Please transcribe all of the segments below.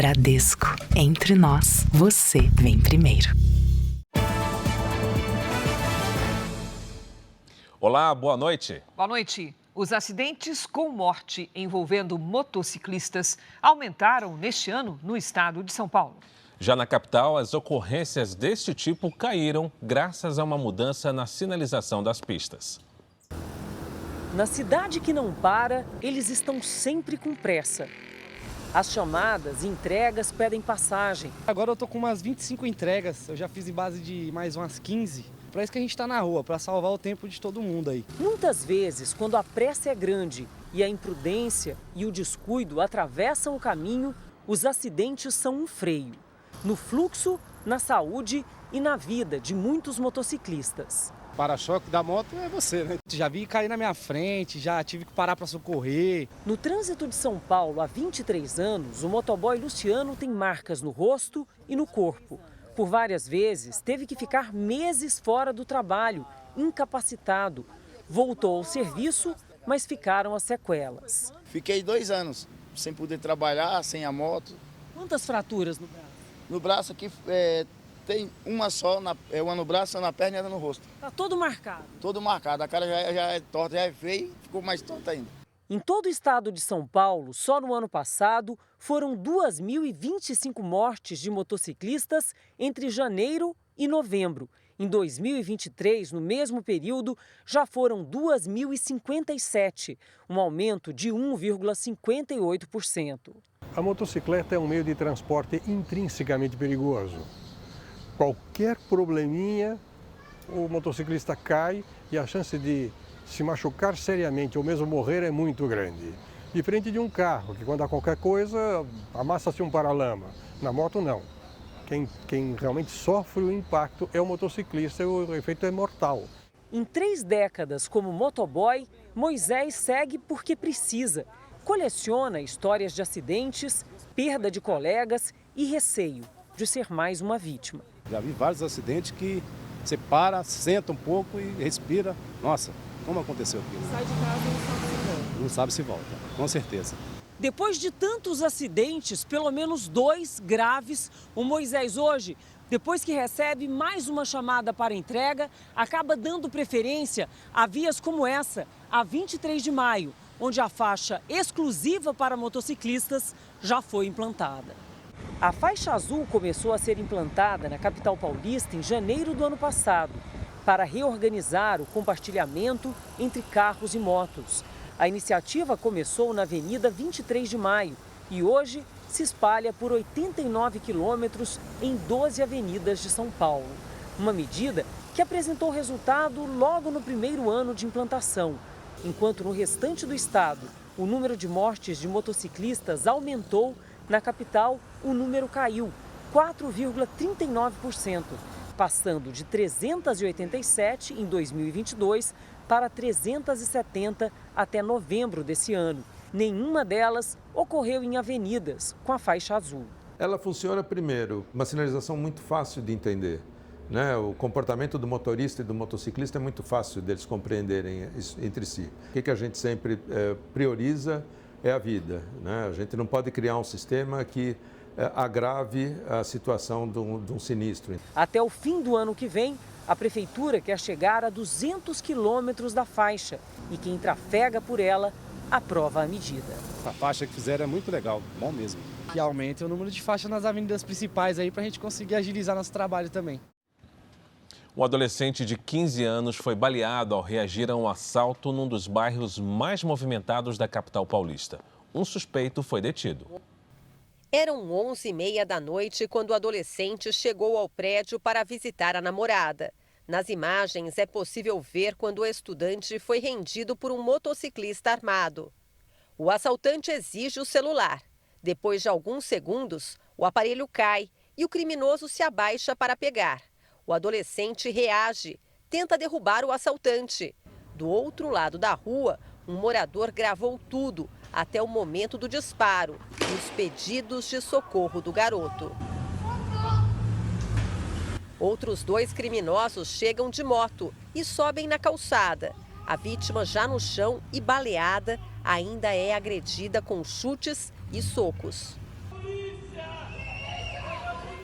Bradesco. Entre nós, você vem primeiro. Olá, boa noite. Boa noite. Os acidentes com morte envolvendo motociclistas aumentaram neste ano no estado de São Paulo. Já na capital, as ocorrências deste tipo caíram graças a uma mudança na sinalização das pistas. Na cidade que não para, eles estão sempre com pressa. As chamadas e entregas pedem passagem. Agora eu tô com umas 25 entregas, eu já fiz em base de mais umas 15. Para isso que a gente está na rua, para salvar o tempo de todo mundo aí. Muitas vezes, quando a pressa é grande e a imprudência e o descuido atravessam o caminho, os acidentes são um freio. No fluxo, na saúde e na vida de muitos motociclistas. O para-choque da moto é você, né? Já vi cair na minha frente, já tive que parar para socorrer. No trânsito de São Paulo há 23 anos, o motoboy Luciano tem marcas no rosto e no corpo. Por várias vezes, teve que ficar meses fora do trabalho, incapacitado. Voltou ao serviço, mas ficaram as sequelas. Fiquei 2 anos sem poder trabalhar, sem a moto. Quantas fraturas no braço? No braço aqui tem uma só, uma no braço, uma na perna e outra no rosto. Tá todo marcado? Todo marcado, a cara já é torta, já é feia, ficou mais torta ainda. Em todo o estado de São Paulo, só no ano passado, foram 2.025 mortes de motociclistas entre janeiro e novembro. Em 2023, no mesmo período, já foram 2.057, um aumento de 1,58%. A motocicleta é um meio de transporte intrinsecamente perigoso. Qualquer probleminha, o motociclista cai e a chance de se machucar seriamente ou mesmo morrer é muito grande. Diferente de um carro, que quando há qualquer coisa, amassa-se um paralama. Na moto, não. Quem realmente sofre o impacto é o motociclista e o efeito é mortal. Em 3 décadas como motoboy, Moisés segue porque precisa. Coleciona histórias de acidentes, perda de colegas e receio de ser mais uma vítima. Já vi vários acidentes que você para, senta um pouco e respira. Nossa, como aconteceu aquilo? Sai de casa e não sabe se volta. Não sabe se volta, com certeza. Depois de tantos acidentes, pelo menos 2 graves, o Moisés hoje, depois que recebe mais uma chamada para entrega, acaba dando preferência a vias como essa, a 23 de maio, onde a faixa exclusiva para motociclistas já foi implantada. A faixa azul começou a ser implantada na capital paulista em janeiro do ano passado, para reorganizar o compartilhamento entre carros e motos. A iniciativa começou na Avenida 23 de Maio e hoje se espalha por 89 quilômetros em 12 avenidas de São Paulo. Uma medida que apresentou resultado logo no primeiro ano de implantação. Enquanto no restante do estado o número de mortes de motociclistas aumentou, na capital o número caiu 4,39%, passando de 387 em 2022 para 370 até novembro desse ano. Nenhuma delas ocorreu em avenidas com a faixa azul. Ela funciona primeiro, uma sinalização muito fácil de entender. Né? O comportamento do motorista e do motociclista é muito fácil deles compreenderem entre si. O que a gente sempre prioriza é a vida. Né? A gente não pode criar um sistema que agrave a situação de um sinistro. Até o fim do ano que vem, a Prefeitura quer chegar a 200 quilômetros da faixa e quem trafega por ela aprova a medida. A faixa que fizeram é muito legal, bom mesmo. Que aumente o número de faixas nas avenidas principais aí para a gente conseguir agilizar nosso trabalho também. Um adolescente de 15 anos foi baleado ao reagir a um assalto num dos bairros mais movimentados da capital paulista. Um suspeito foi detido. Eram 11h30 da noite quando o adolescente chegou ao prédio para visitar a namorada. Nas imagens é possível ver quando o estudante foi rendido por um motociclista armado. O assaltante exige o celular. Depois de alguns segundos, o aparelho cai e o criminoso se abaixa para pegar. O adolescente reage, tenta derrubar o assaltante. Do outro lado da rua, um morador gravou tudo, até o momento do disparo e os pedidos de socorro do garoto. Outros 2 criminosos chegam de moto e sobem na calçada. A vítima, já no chão e baleada, ainda é agredida com chutes e socos.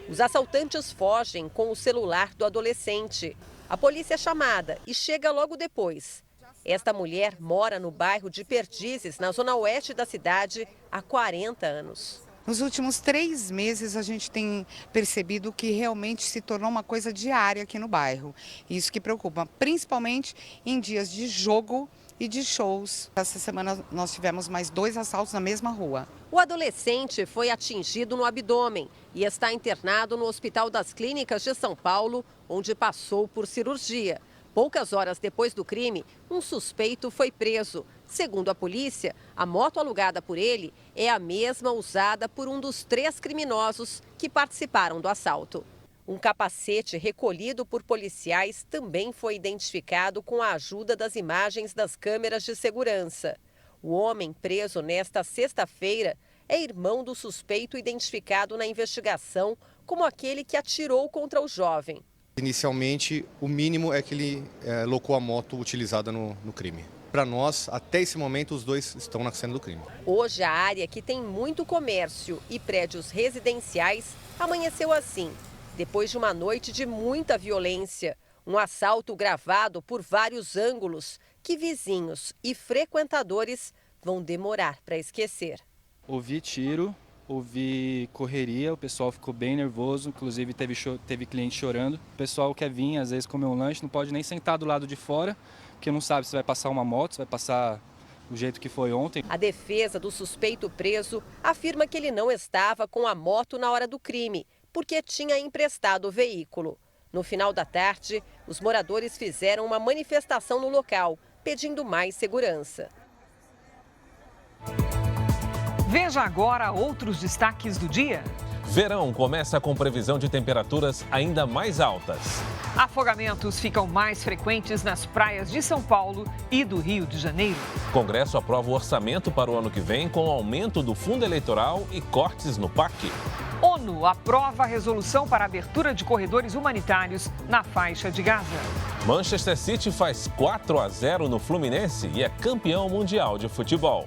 Os assaltantes fogem com o celular do adolescente. A polícia é chamada e chega logo depois. Esta mulher mora no bairro de Perdizes, na zona oeste da cidade, há 40 anos. Nos últimos 3 meses, a gente tem percebido que realmente se tornou uma coisa diária aqui no bairro. Isso que preocupa, principalmente em dias de jogo e de shows. Essa semana nós tivemos mais 2 assaltos na mesma rua. O adolescente foi atingido no abdômen e está internado no Hospital das Clínicas de São Paulo, onde passou por cirurgia. Poucas horas depois do crime, um suspeito foi preso. Segundo a polícia, a moto alugada por ele é a mesma usada por um dos 3 criminosos que participaram do assalto. Um capacete recolhido por policiais também foi identificado com a ajuda das imagens das câmeras de segurança. O homem preso nesta sexta-feira é irmão do suspeito identificado na investigação como aquele que atirou contra o jovem. Inicialmente, o mínimo é que ele locou a moto utilizada no crime. Para nós, até esse momento, os dois estão na cena do crime. Hoje, a área que tem muito comércio e prédios residenciais amanheceu assim, depois de uma noite de muita violência. Um assalto gravado por vários ângulos que vizinhos e frequentadores vão demorar para esquecer. Ouvi tiro, ouvi correria, o pessoal ficou bem nervoso, inclusive teve cliente chorando. O pessoal quer vir, às vezes, comer um lanche, não pode nem sentar do lado de fora, porque não sabe se vai passar uma moto, se vai passar do jeito que foi ontem. A defesa do suspeito preso afirma que ele não estava com a moto na hora do crime, porque tinha emprestado o veículo. No final da tarde, os moradores fizeram uma manifestação no local, pedindo mais segurança. Veja agora outros destaques do dia. Verão começa com previsão de temperaturas ainda mais altas. Afogamentos ficam mais frequentes nas praias de São Paulo e do Rio de Janeiro. O Congresso aprova o orçamento para o ano que vem com aumento do fundo eleitoral e cortes no PAC. ONU aprova a resolução para a abertura de corredores humanitários na faixa de Gaza. Manchester City faz 4-0 no Fluminense e é campeão mundial de futebol.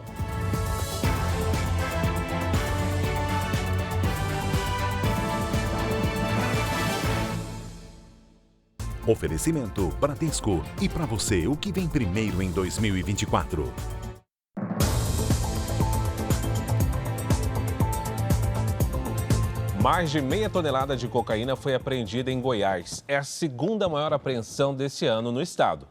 Oferecimento Bradesco. E para você, o que vem primeiro em 2024? Mais de meia tonelada de cocaína foi apreendida em Goiás. É a segunda maior apreensão desse ano no estado.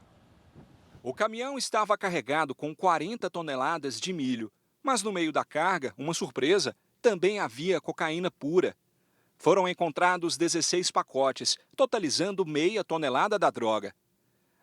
O caminhão estava carregado com 40 toneladas de milho. Mas no meio da carga, uma surpresa, também havia cocaína pura. Foram encontrados 16 pacotes, totalizando meia tonelada da droga.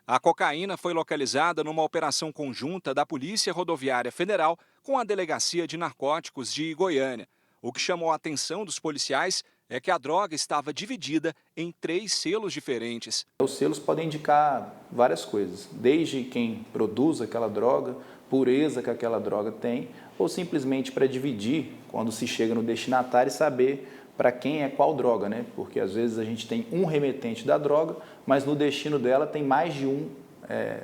A cocaína foi localizada numa operação conjunta da Polícia Rodoviária Federal com a Delegacia de Narcóticos de Goiânia. O que chamou a atenção dos policiais é que a droga estava dividida em 3 selos diferentes. Os selos podem indicar várias coisas, desde quem produz aquela droga, pureza que aquela droga tem, ou simplesmente para dividir, quando se chega no destinatário, e saber para quem é qual droga, né? Porque às vezes a gente tem um remetente da droga, mas no destino dela tem mais de um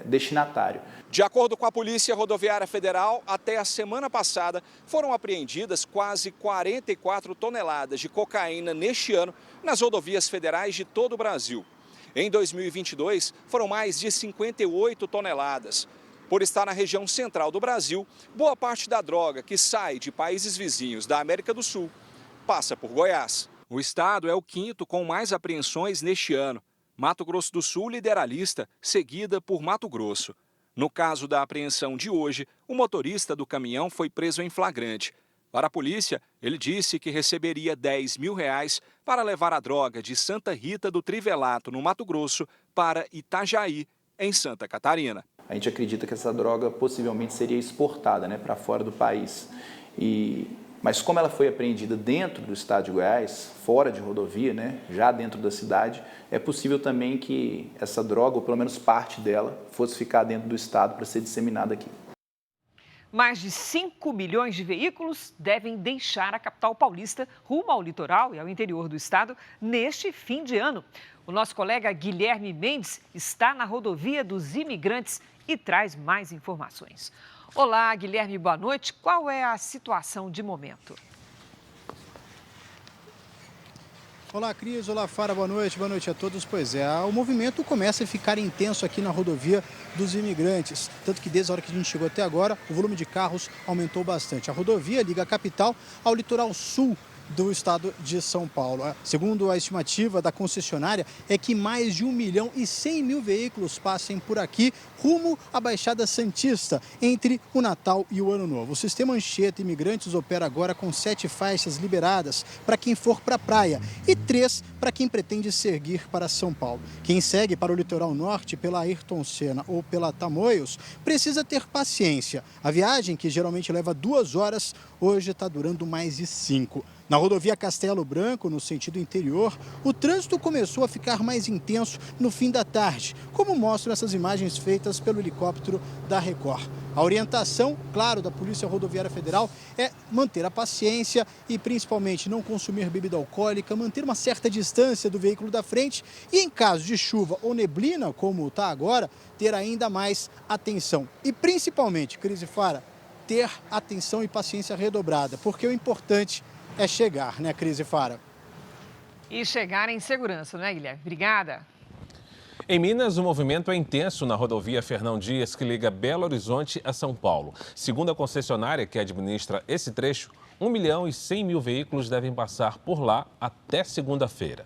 destinatário. De acordo com a Polícia Rodoviária Federal, até a semana passada foram apreendidas quase 44 toneladas de cocaína neste ano nas rodovias federais de todo o Brasil. Em 2022, foram mais de 58 toneladas. Por estar na região central do Brasil, boa parte da droga que sai de países vizinhos da América do Sul passa por Goiás. O estado é o 5º com mais apreensões neste ano. Mato Grosso do Sul lidera a lista, seguida por Mato Grosso. No caso da apreensão de hoje, o motorista do caminhão foi preso em flagrante. Para a polícia, ele disse que receberia R$10 mil para levar a droga de Santa Rita do Trivelato, no Mato Grosso, para Itajaí, em Santa Catarina. A gente acredita que essa droga possivelmente seria exportada, né, para fora do país. Mas como ela foi apreendida dentro do estado de Goiás, fora de rodovia, né, já dentro da cidade, é possível também que essa droga, ou pelo menos parte dela, fosse ficar dentro do estado para ser disseminada aqui. Mais de 5 milhões de veículos devem deixar a capital paulista rumo ao litoral e ao interior do estado neste fim de ano. O nosso colega Guilherme Mendes está na rodovia dos imigrantes e traz mais informações. Olá, Guilherme, boa noite. Qual é a situação de momento? Olá, Cris. Olá, Fara. Boa noite a todos. Pois é, o movimento começa a ficar intenso aqui na rodovia dos imigrantes. Tanto que desde a hora que a gente chegou até agora, o volume de carros aumentou bastante. A rodovia liga a capital ao litoral sul do estado de São Paulo. Segundo a estimativa da concessionária, é que mais de 1.100.000 veículos passem por aqui rumo à Baixada Santista entre o Natal e o Ano Novo. O sistema Anchieta Imigrantes opera agora com 7 faixas liberadas para quem for para a praia e 3 para quem pretende seguir para São Paulo. Quem segue para o litoral norte pela Ayrton Senna ou pela Tamoios precisa ter paciência. A viagem, que geralmente leva 2 horas, hoje está durando mais de 5. Na rodovia Castelo Branco, no sentido interior, o trânsito começou a ficar mais intenso no fim da tarde, como mostram essas imagens feitas pelo helicóptero da Record. A orientação, claro, da Polícia Rodoviária Federal é manter a paciência e, principalmente, não consumir bebida alcoólica, manter uma certa distância do veículo da frente e, em caso de chuva ou neblina, como está agora, ter ainda mais atenção. E, principalmente, Cris e Fara, ter atenção e paciência redobrada, porque o importante é chegar, né, Cris e Fara? E chegar em segurança, não é, Guilherme? Obrigada. Em Minas, o movimento é intenso na rodovia Fernão Dias, que liga Belo Horizonte a São Paulo. Segundo a concessionária que administra esse trecho, 1.100.000 veículos devem passar por lá até segunda-feira.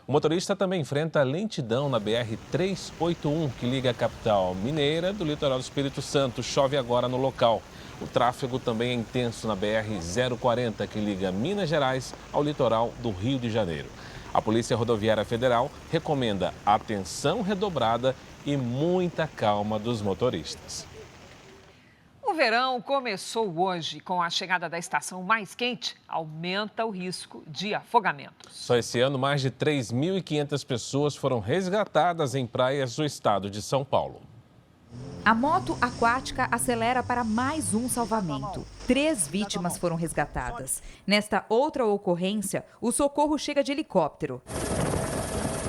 O motorista também enfrenta lentidão na BR-381, que liga a capital mineira do litoral do Espírito Santo. Chove agora no local. O tráfego também é intenso na BR-040, que liga Minas Gerais ao litoral do Rio de Janeiro. A Polícia Rodoviária Federal recomenda atenção redobrada e muita calma dos motoristas. O verão começou hoje. Com a chegada da estação mais quente, aumenta o risco de afogamento. Só esse ano, mais de 3.500 pessoas foram resgatadas em praias do estado de São Paulo. A moto aquática acelera para mais um salvamento. 3 vítimas foram resgatadas. Nesta outra ocorrência, o socorro chega de helicóptero.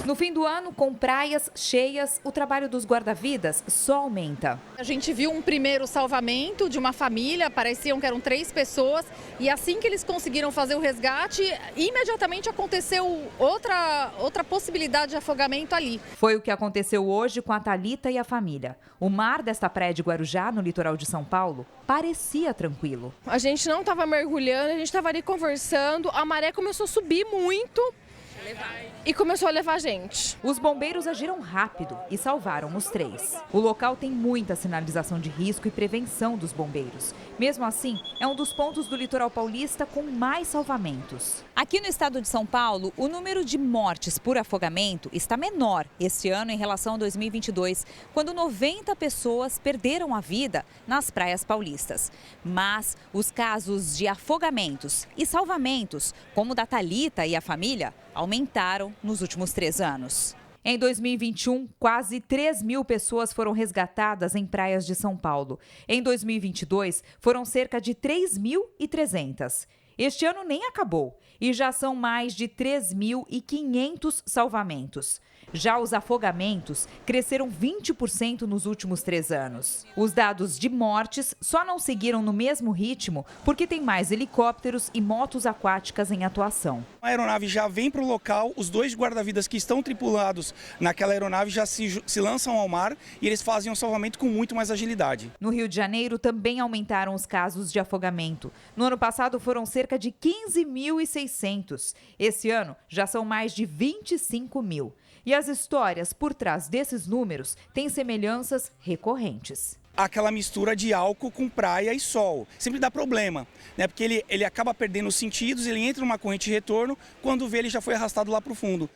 No fim do ano, com praias cheias, o trabalho dos guarda-vidas só aumenta. A gente viu um primeiro salvamento de uma família, pareciam que eram 3 pessoas, e assim que eles conseguiram fazer o resgate, imediatamente aconteceu outra possibilidade de afogamento ali. Foi o que aconteceu hoje com a Thalita e a família. O mar desta praia de Guarujá, no litoral de São Paulo, parecia tranquilo. A gente não estava mergulhando, a gente estava ali conversando, a maré começou a subir muito. E começou a levar a gente. Os bombeiros agiram rápido e salvaram os 3. O local tem muita sinalização de risco e prevenção dos bombeiros. Mesmo assim, é um dos pontos do litoral paulista com mais salvamentos. Aqui no estado de São Paulo, o número de mortes por afogamento está menor este ano em relação a 2022, quando 90 pessoas perderam a vida nas praias paulistas. Mas os casos de afogamentos e salvamentos, como o da Thalita e a família, aumentaram nos últimos 3 anos. Em 2021, quase 3.000 pessoas foram resgatadas em praias de São Paulo. Em 2022, foram cerca de 3.300. Este ano nem acabou e já são mais de 3.500 salvamentos. Já os afogamentos cresceram 20% nos últimos 3 anos. Os dados de mortes só não seguiram no mesmo ritmo porque tem mais helicópteros e motos aquáticas em atuação. A aeronave já vem para o local, os 2 guarda-vidas que estão tripulados naquela aeronave já se lançam ao mar e eles fazem o salvamento com muito mais agilidade. No Rio de Janeiro também aumentaram os casos de afogamento. No ano passado foram cerca de 15.600. Esse ano já são mais de 25.000. E as histórias por trás desses números têm semelhanças recorrentes. Aquela mistura de álcool com praia e sol sempre dá problema, né? Porque ele acaba perdendo os sentidos, ele entra numa corrente de retorno, quando vê ele já foi arrastado lá para o fundo.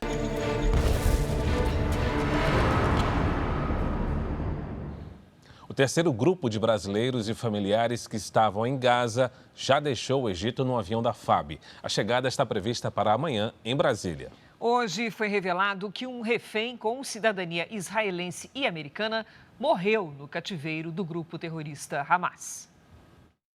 O terceiro grupo de brasileiros e familiares que estavam em Gaza já deixou o Egito no avião da FAB. A chegada está prevista para amanhã em Brasília. Hoje foi revelado que um refém com cidadania israelense e americana morreu no cativeiro do grupo terrorista Hamas.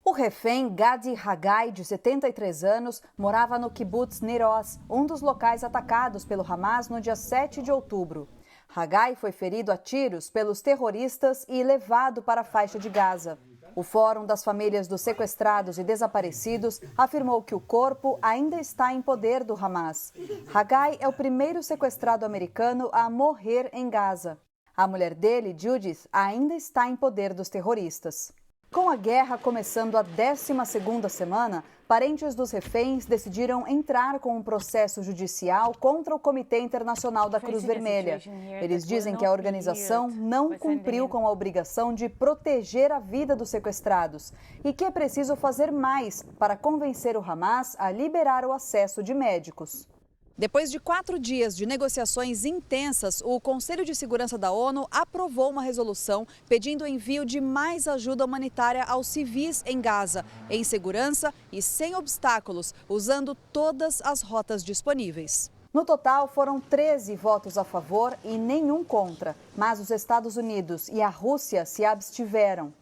O refém Gadi Hagai, de 73 anos, morava no kibbutz Nir Oz, um dos locais atacados pelo Hamas no dia 7 de outubro. Hagai foi ferido a tiros pelos terroristas e levado para a faixa de Gaza. O Fórum das Famílias dos Sequestrados e Desaparecidos afirmou que o corpo ainda está em poder do Hamas. Haggai é o primeiro sequestrado americano a morrer em Gaza. A mulher dele, Judith, ainda está em poder dos terroristas. Com a guerra começando a 12ª semana, parentes dos reféns decidiram entrar com um processo judicial contra o Comitê Internacional da Cruz Vermelha. Eles dizem que a organização não cumpriu com a obrigação de proteger a vida dos sequestrados e que é preciso fazer mais para convencer o Hamas a liberar o acesso de médicos. Depois de 4 dias de negociações intensas, o Conselho de Segurança da ONU aprovou uma resolução pedindo o envio de mais ajuda humanitária aos civis em Gaza, em segurança e sem obstáculos, usando todas as rotas disponíveis. No total, foram 13 votos a favor e nenhum contra, mas os Estados Unidos e a Rússia se abstiveram.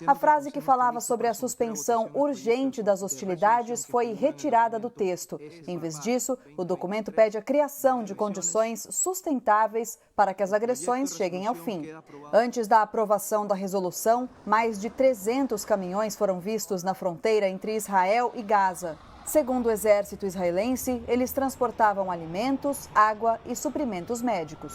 A frase que falava sobre a suspensão urgente das hostilidades foi retirada do texto. Em vez disso, o documento pede a criação de condições sustentáveis para que as agressões cheguem ao fim. Antes da aprovação da resolução, mais de 300 caminhões foram vistos na fronteira entre Israel e Gaza. Segundo o exército israelense, eles transportavam alimentos, água e suprimentos médicos.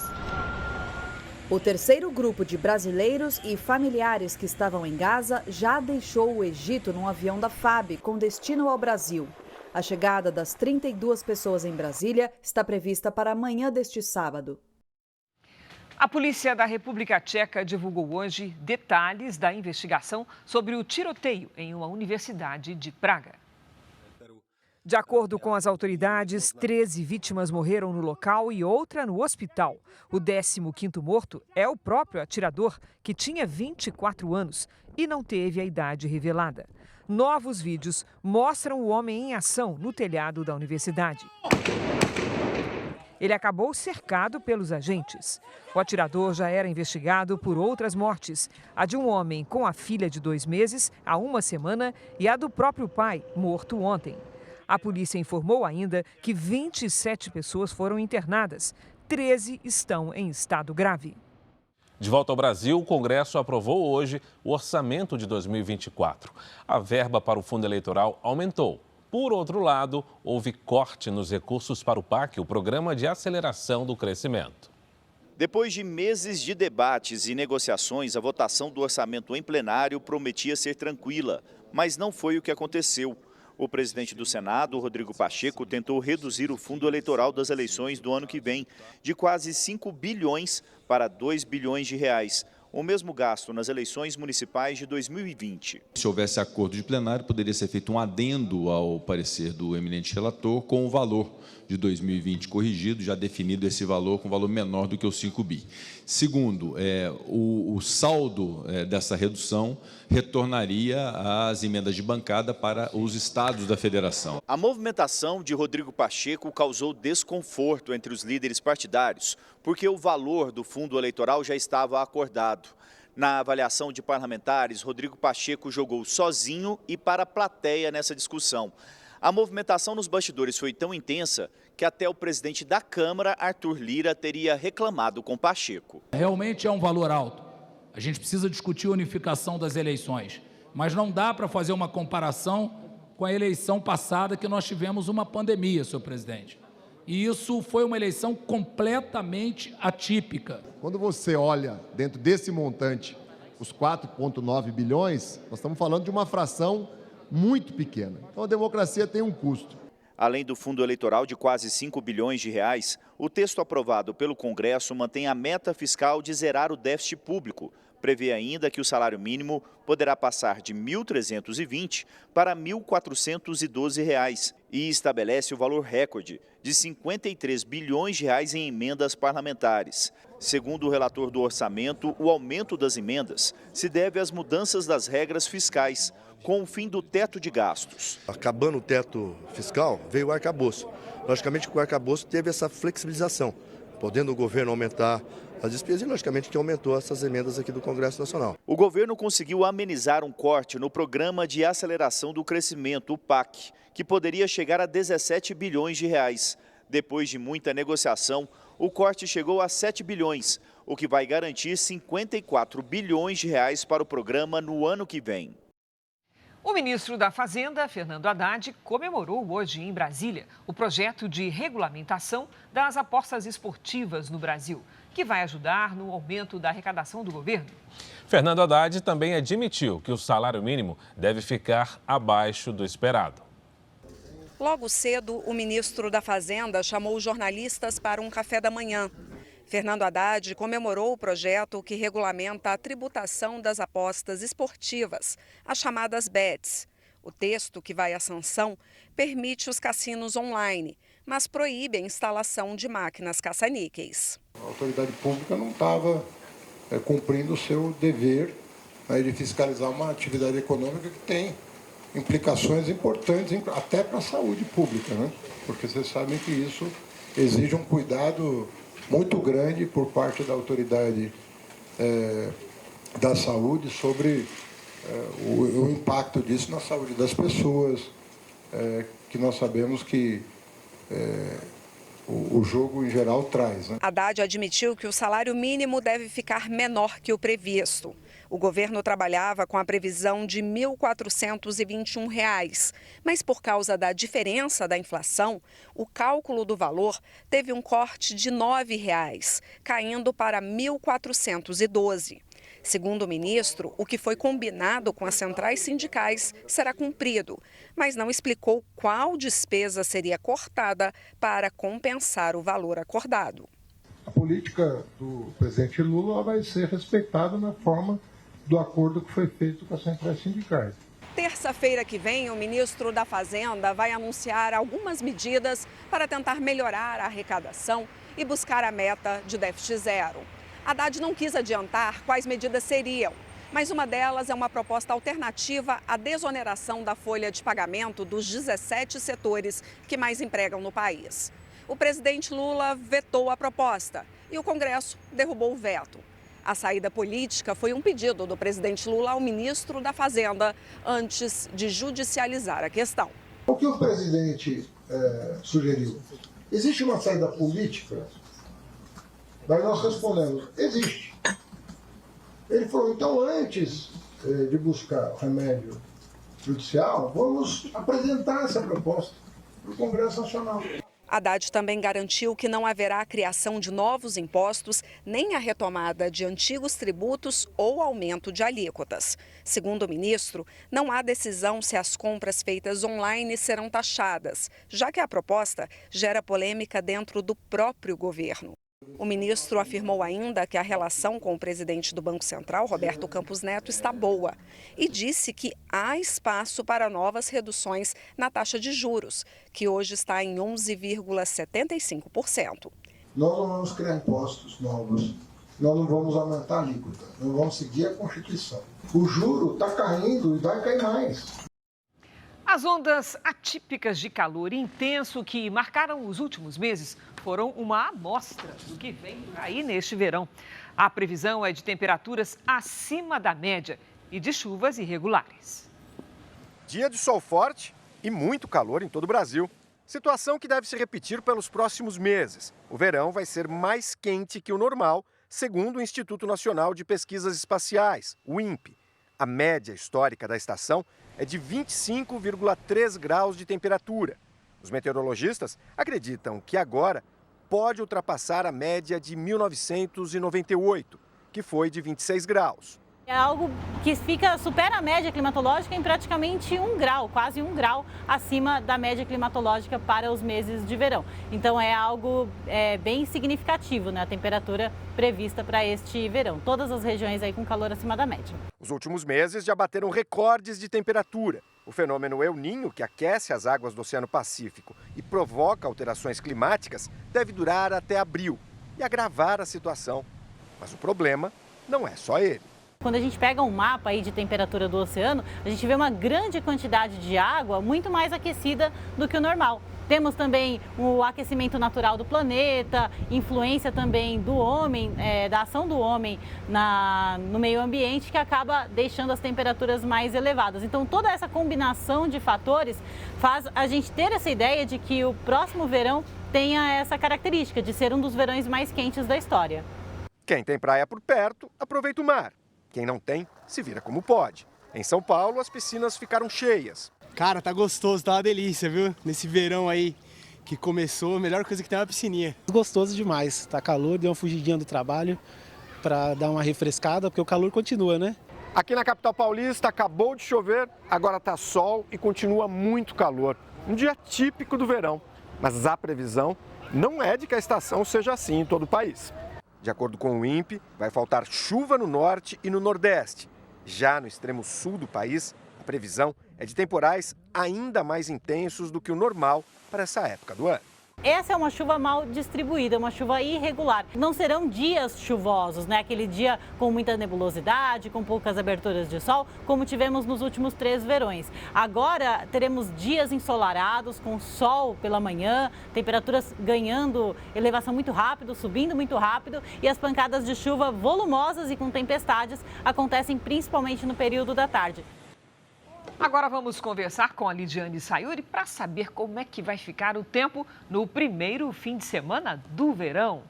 O terceiro grupo de brasileiros e familiares que estavam em Gaza já deixou o Egito num avião da FAB com destino ao Brasil. A chegada das 32 pessoas em Brasília está prevista para amanhã deste sábado. A polícia da República Tcheca divulgou hoje detalhes da investigação sobre o tiroteio em uma universidade de Praga. De acordo com as autoridades, 13 vítimas morreram no local e outra no hospital. O 15º morto é o próprio atirador, que tinha 24 anos e não teve a idade revelada. Novos vídeos mostram o homem em ação no telhado da universidade. Ele acabou cercado pelos agentes. O atirador já era investigado por outras mortes. A de um homem com a filha de 2 meses há 1 semana e a do próprio pai, morto ontem. A polícia informou ainda que 27 pessoas foram internadas, 13 estão em estado grave. De volta ao Brasil, o Congresso aprovou hoje o orçamento de 2024. A verba para o fundo eleitoral aumentou. Por outro lado, houve corte nos recursos para o PAC, o Programa de Aceleração do Crescimento. Depois de meses de debates e negociações, a votação do orçamento em plenário prometia ser tranquila, mas não foi o que aconteceu. O presidente do Senado, Rodrigo Pacheco, tentou reduzir o fundo eleitoral das eleições do ano que vem de quase 5 bilhões para 2 bilhões de reais, o mesmo gasto nas eleições municipais de 2020. Se houvesse acordo de plenário, poderia ser feito um adendo ao parecer do eminente relator com o valor de 2020 corrigido, já definido esse valor com valor menor do que os 5 bi. Segundo, o saldo dessa redução retornaria às emendas de bancada para os estados da federação. A movimentação de Rodrigo Pacheco causou desconforto entre os líderes partidários, porque o valor do fundo eleitoral já estava acordado. Na avaliação de parlamentares, Rodrigo Pacheco jogou sozinho e para a plateia nessa discussão. A movimentação nos bastidores foi tão intensa que até o presidente da Câmara, Arthur Lira, teria reclamado com Pacheco. Realmente é um valor alto. A gente precisa discutir a unificação das eleições, mas não dá para fazer uma comparação com a eleição passada que nós tivemos uma pandemia, senhor presidente. E isso foi uma eleição completamente atípica. Quando você olha dentro desse montante, os 4,9 bilhões, nós estamos falando de uma fração muito pequena. Então a democracia tem um custo. Além do fundo eleitoral de quase 5 bilhões de reais, o texto aprovado pelo Congresso mantém a meta fiscal de zerar o déficit público. Prevê ainda que o salário mínimo poderá passar de R$ 1.320 para R$ 1.412 e estabelece o valor recorde de 53 bilhões de reais em emendas parlamentares. Segundo o relator do orçamento, o aumento das emendas se deve às mudanças das regras fiscais, com o fim do teto de gastos. Acabando o teto fiscal, veio o arcabouço. Logicamente que o arcabouço teve essa flexibilização, podendo o governo aumentar as despesas e, logicamente, que aumentou essas emendas aqui do Congresso Nacional. O governo conseguiu amenizar um corte no Programa de Aceleração do Crescimento, o PAC, que poderia chegar a 17 bilhões de reais. Depois de muita negociação, o corte chegou a 7 bilhões, o que vai garantir 54 bilhões de reais para o programa no ano que vem. O ministro da Fazenda, Fernando Haddad, comemorou hoje em Brasília o projeto de regulamentação das apostas esportivas no Brasil, que vai ajudar no aumento da arrecadação do governo. Fernando Haddad também admitiu que o salário mínimo deve ficar abaixo do esperado. Logo cedo, o ministro da Fazenda chamou os jornalistas para um café da manhã. Fernando Haddad comemorou o projeto que regulamenta a tributação das apostas esportivas, as chamadas bets. O texto que vai à sanção permite os cassinos online, mas proíbe a instalação de máquinas caça-níqueis. A autoridade pública não estava cumprindo o seu dever de fiscalizar uma atividade econômica que tem implicações importantes até para a saúde pública, né? Porque vocês sabem que isso exige um cuidado muito grande por parte da autoridade da saúde sobre o impacto disso na saúde das pessoas, que nós sabemos que o jogo em geral traz, né? Haddad admitiu que o salário mínimo deve ficar menor que o previsto. O governo trabalhava com a previsão de R$ 1.421, mas por causa da diferença da inflação, o cálculo do valor teve um corte de R$ 9,00, caindo para R$ 1.412. Segundo o ministro, o que foi combinado com as centrais sindicais será cumprido, mas não explicou qual despesa seria cortada para compensar o valor acordado. A política do presidente Lula vai ser respeitada na forma do acordo que foi feito com as centrais sindicais. Terça-feira que vem, o ministro da Fazenda vai anunciar algumas medidas para tentar melhorar a arrecadação e buscar a meta de déficit zero. Haddad não quis adiantar quais medidas seriam, mas uma delas é uma proposta alternativa à desoneração da folha de pagamento dos 17 setores que mais empregam no país. O presidente Lula vetou a proposta e o Congresso derrubou o veto. A saída política foi um pedido do presidente Lula ao ministro da Fazenda antes de judicializar a questão. O que o presidente sugeriu? Existe uma saída política? Daí nós respondemos, existe. Ele falou, então antes de buscar o remédio judicial, vamos apresentar essa proposta para o Congresso Nacional. Haddad também garantiu que não haverá a criação de novos impostos, nem a retomada de antigos tributos ou aumento de alíquotas. Segundo o ministro, não há decisão se as compras feitas online serão taxadas, já que a proposta gera polêmica dentro do próprio governo. O ministro afirmou ainda que a relação com o presidente do Banco Central, Roberto Campos Neto, está boa e disse que há espaço para novas reduções na taxa de juros, que hoje está em 11,75%. Nós não vamos criar impostos novos, nós não vamos aumentar a alíquota, nós vamos seguir a Constituição. O juro está caindo e vai cair mais. As ondas atípicas de calor intenso que marcaram os últimos meses foram uma amostra do que vem por aí neste verão. A previsão é de temperaturas acima da média e de chuvas irregulares. Dia de sol forte e muito calor em todo o Brasil. Situação que deve se repetir pelos próximos meses. O verão vai ser mais quente que o normal, segundo o Instituto Nacional de Pesquisas Espaciais, o INPE. A média histórica da estação é de 25,3 graus de temperatura. Os meteorologistas acreditam que agora pode ultrapassar a média de 1998, que foi de 26 graus. É algo que supera a média climatológica em praticamente 1 grau, quase 1 grau acima da média climatológica para os meses de verão. Então é algo bem significativo, né, a temperatura prevista para este verão. Todas as regiões aí com calor acima da média. Os últimos meses já bateram recordes de temperatura. O fenômeno El Niño, que aquece as águas do Oceano Pacífico e provoca alterações climáticas, deve durar até abril e agravar a situação. Mas o problema não é só ele. Quando a gente pega um mapa aí de temperatura do oceano, a gente vê uma grande quantidade de água muito mais aquecida do que o normal. Temos também o aquecimento natural do planeta, influência também do homem, da ação do homem no meio ambiente, que acaba deixando as temperaturas mais elevadas. Então toda essa combinação de fatores faz a gente ter essa ideia de que o próximo verão tenha essa característica de ser um dos verões mais quentes da história. Quem tem praia por perto, aproveita o mar. Quem não tem, se vira como pode. Em São Paulo, as piscinas ficaram cheias. Cara, tá gostoso, tá uma delícia, viu? Nesse verão aí que começou, a melhor coisa que tem é uma piscininha. Gostoso demais, tá calor, deu uma fugidinha do trabalho para dar uma refrescada, porque o calor continua, né? Aqui na capital paulista acabou de chover, agora tá sol e continua muito calor. Um dia típico do verão, mas a previsão não é de que a estação seja assim em todo o país. De acordo com o INPE, vai faltar chuva no norte e no nordeste. Já no extremo sul do país, a previsão é de temporais ainda mais intensos do que o normal para essa época do ano. Essa é uma chuva mal distribuída, uma chuva irregular. Não serão dias chuvosos, né? Aquele dia com muita nebulosidade, com poucas aberturas de sol, como tivemos nos últimos 3 verões. Agora teremos dias ensolarados, com sol pela manhã, temperaturas ganhando elevação muito rápido, subindo muito rápido, e as pancadas de chuva volumosas e com tempestades acontecem principalmente no período da tarde. Agora vamos conversar com a Lidiane Sayuri para saber como é que vai ficar o tempo no primeiro fim de semana do verão.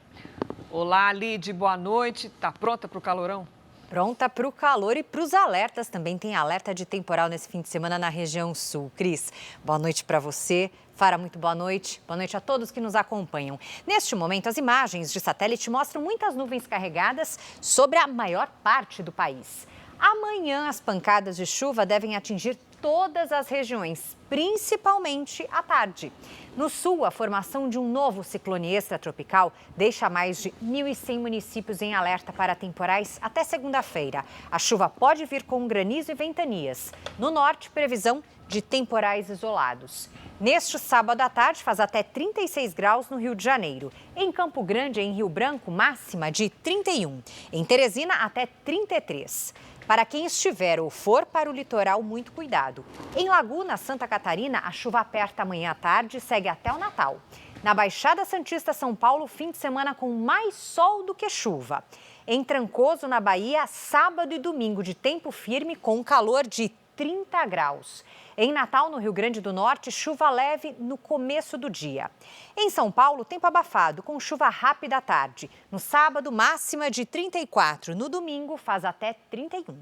Olá, Lid, boa noite. Tá pronta para o calorão? Pronta para o calor e para os alertas. Também tem alerta de temporal nesse fim de semana na região sul. Cris, boa noite para você. Fara, muito boa noite. Boa noite a todos que nos acompanham. Neste momento, as imagens de satélite mostram muitas nuvens carregadas sobre a maior parte do país. Amanhã, as pancadas de chuva devem atingir todas as regiões, principalmente à tarde. No sul, a formação de um novo ciclone extratropical deixa mais de 1.100 municípios em alerta para temporais até segunda-feira. A chuva pode vir com granizo e ventanias. No norte, previsão de temporais isolados. Neste sábado à tarde, faz até 36 graus no Rio de Janeiro. Em Campo Grande e em Rio Branco, máxima de 31. Em Teresina, até 33. Para quem estiver ou for para o litoral, muito cuidado. Em Laguna, Santa Catarina, a chuva aperta amanhã à tarde e segue até o Natal. Na Baixada Santista, São Paulo, fim de semana com mais sol do que chuva. Em Trancoso, na Bahia, sábado e domingo de tempo firme com calor de 30 graus. Em Natal, no Rio Grande do Norte, chuva leve no começo do dia. Em São Paulo, tempo abafado, com chuva rápida à tarde. No sábado, máxima de 34. No domingo, faz até 31.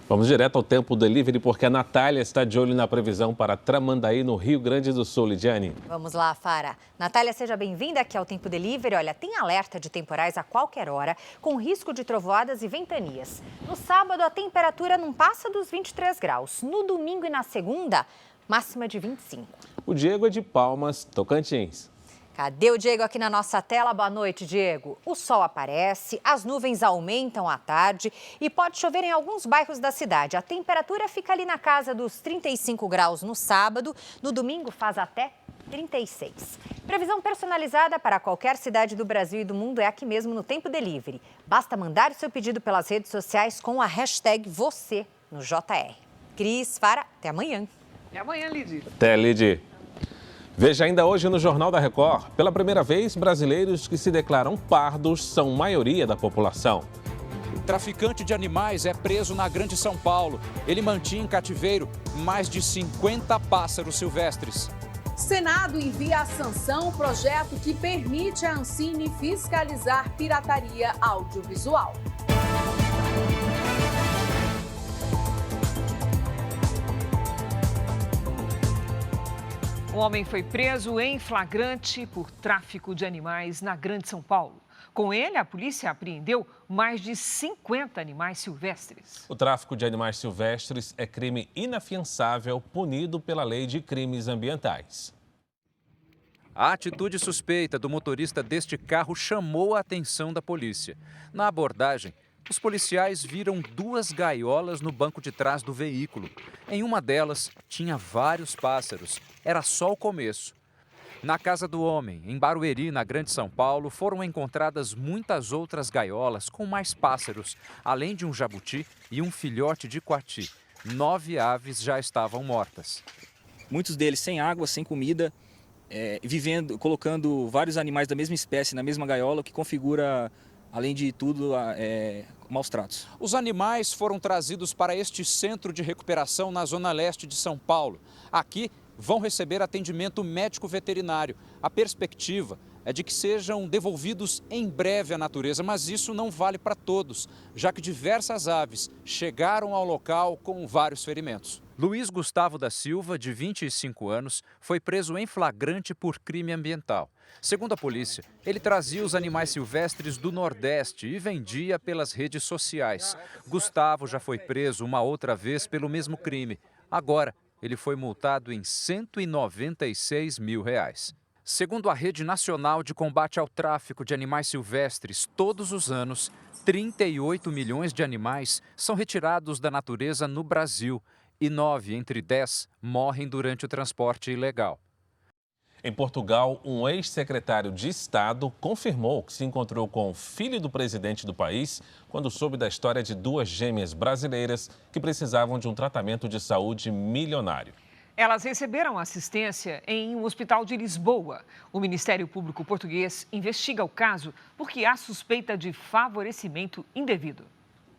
Vamos direto ao Tempo Delivery, porque a Natália está de olho na previsão para Tramandaí, no Rio Grande do Sul. Lidiane. Vamos lá, Fara. Natália, seja bem-vinda aqui ao Tempo Delivery. Olha, tem alerta de temporais a qualquer hora, com risco de trovoadas e ventanias. No sábado, a temperatura não passa dos 23 graus. No domingo e na segunda, máxima de 25. O Diego é de Palmas, Tocantins. Cadê o Diego aqui na nossa tela? Boa noite, Diego. O sol aparece, as nuvens aumentam à tarde e pode chover em alguns bairros da cidade. A temperatura fica ali na casa dos 35 graus no sábado, no domingo faz até 36. Previsão personalizada para qualquer cidade do Brasil e do mundo é aqui mesmo no Tempo Delivery. Basta mandar o seu pedido pelas redes sociais com a hashtag você no JR. Cris, Fara, até amanhã. Até amanhã, Lidy. Até, Lidy. Veja ainda hoje no Jornal da Record. Pela primeira vez, brasileiros que se declaram pardos são maioria da população. Traficante de animais é preso na Grande São Paulo. Ele mantinha em cativeiro mais de 50 pássaros silvestres. Senado envia à sanção o projeto que permite à Ancine fiscalizar pirataria audiovisual. Um homem foi preso em flagrante por tráfico de animais na Grande São Paulo. Com ele, a polícia apreendeu mais de 50 animais silvestres. O tráfico de animais silvestres é crime inafiançável, punido pela Lei de Crimes Ambientais. A atitude suspeita do motorista deste carro chamou a atenção da polícia. Na abordagem, os policiais viram 2 gaiolas no banco de trás do veículo. Em uma delas, tinha vários pássaros. Era só o começo. Na casa do homem, em Barueri, na Grande São Paulo, foram encontradas muitas outras gaiolas com mais pássaros, além de um jabuti e um filhote de coati. 9 aves já estavam mortas. Muitos deles sem água, sem comida, colocando vários animais da mesma espécie na mesma gaiola, o que configura, além de tudo, maus tratos. Os animais foram trazidos para este centro de recuperação na zona leste de São Paulo. Aqui vão receber atendimento médico veterinário. A perspectiva é de que sejam devolvidos em breve à natureza, mas isso não vale para todos, já que diversas aves chegaram ao local com vários ferimentos. Luiz Gustavo da Silva, de 25 anos, foi preso em flagrante por crime ambiental. Segundo a polícia, ele trazia os animais silvestres do Nordeste e vendia pelas redes sociais. Gustavo já foi preso uma outra vez pelo mesmo crime. Agora, ele foi multado em R$ 196 mil. Segundo a Rede Nacional de Combate ao Tráfico de Animais Silvestres, todos os anos, 38 milhões de animais são retirados da natureza no Brasil e 9 entre 10 morrem durante o transporte ilegal. Em Portugal, um ex-secretário de Estado confirmou que se encontrou com o filho do presidente do país quando soube da história de duas gêmeas brasileiras que precisavam de um tratamento de saúde milionário. Elas receberam assistência em um hospital de Lisboa. O Ministério Público português investiga o caso porque há suspeita de favorecimento indevido.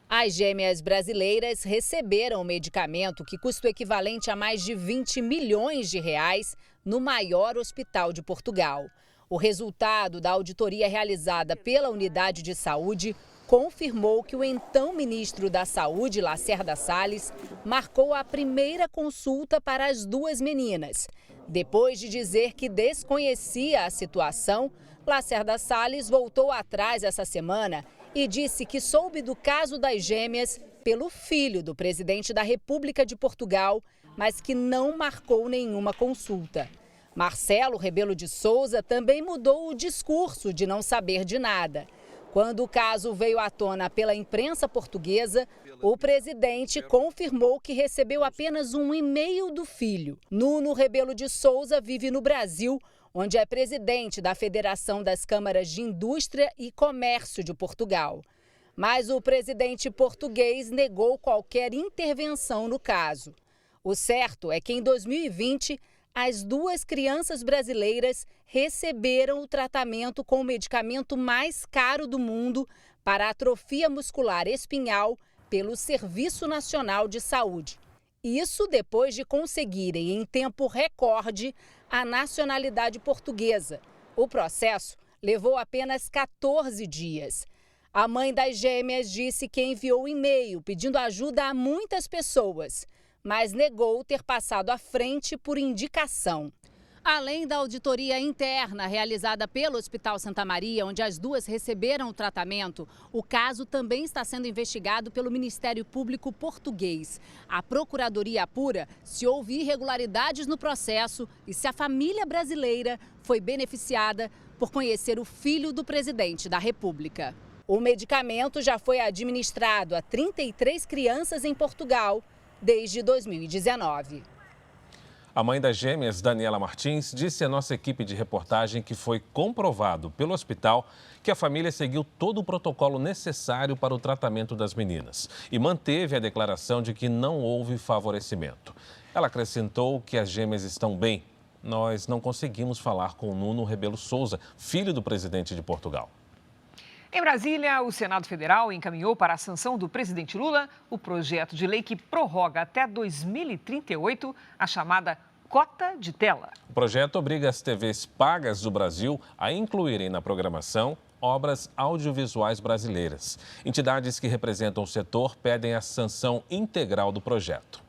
As gêmeas brasileiras receberam o medicamento que custa o equivalente a mais de 20 milhões de reais no maior hospital de Portugal. O resultado da auditoria realizada pela Unidade de Saúde confirmou que o então ministro da Saúde, Lacerda Salles, marcou a primeira consulta para as duas meninas. Depois de dizer que desconhecia a situação, Lacerda Salles voltou atrás essa semana e disse que soube do caso das gêmeas pelo filho do presidente da República de Portugal, mas que não marcou nenhuma consulta. Marcelo Rebelo de Sousa também mudou o discurso de não saber de nada. Quando o caso veio à tona pela imprensa portuguesa, o presidente confirmou que recebeu apenas um e-mail do filho. Nuno Rebelo de Sousa vive no Brasil, onde é presidente da Federação das Câmaras de Indústria e Comércio de Portugal. Mas o presidente português negou qualquer intervenção no caso. O certo é que em 2020, as duas crianças brasileiras receberam o tratamento com o medicamento mais caro do mundo para atrofia muscular espinhal pelo Serviço Nacional de Saúde. Isso depois de conseguirem, em tempo recorde, a nacionalidade portuguesa. O processo levou apenas 14 dias. A mãe das gêmeas disse que enviou e-mail pedindo ajuda a muitas pessoas, mas negou ter passado à frente por indicação. Além da auditoria interna realizada pelo Hospital Santa Maria, onde as duas receberam o tratamento, o caso também está sendo investigado pelo Ministério Público português. A Procuradoria apura se houve irregularidades no processo e se a família brasileira foi beneficiada por conhecer o filho do presidente da República. O medicamento já foi administrado a 33 crianças em Portugal desde 2019. A mãe das gêmeas, Daniela Martins, disse à nossa equipe de reportagem que foi comprovado pelo hospital que a família seguiu todo o protocolo necessário para o tratamento das meninas e manteve a declaração de que não houve favorecimento. Ela acrescentou que as gêmeas estão bem. Nós não conseguimos falar com Nuno Rebelo Sousa, filho do presidente de Portugal. Em Brasília, o Senado Federal encaminhou para a sanção do presidente Lula o projeto de lei que prorroga até 2038 a chamada cota de tela. O projeto obriga as TVs pagas do Brasil a incluírem na programação obras audiovisuais brasileiras. Entidades que representam o setor pedem a sanção integral do projeto.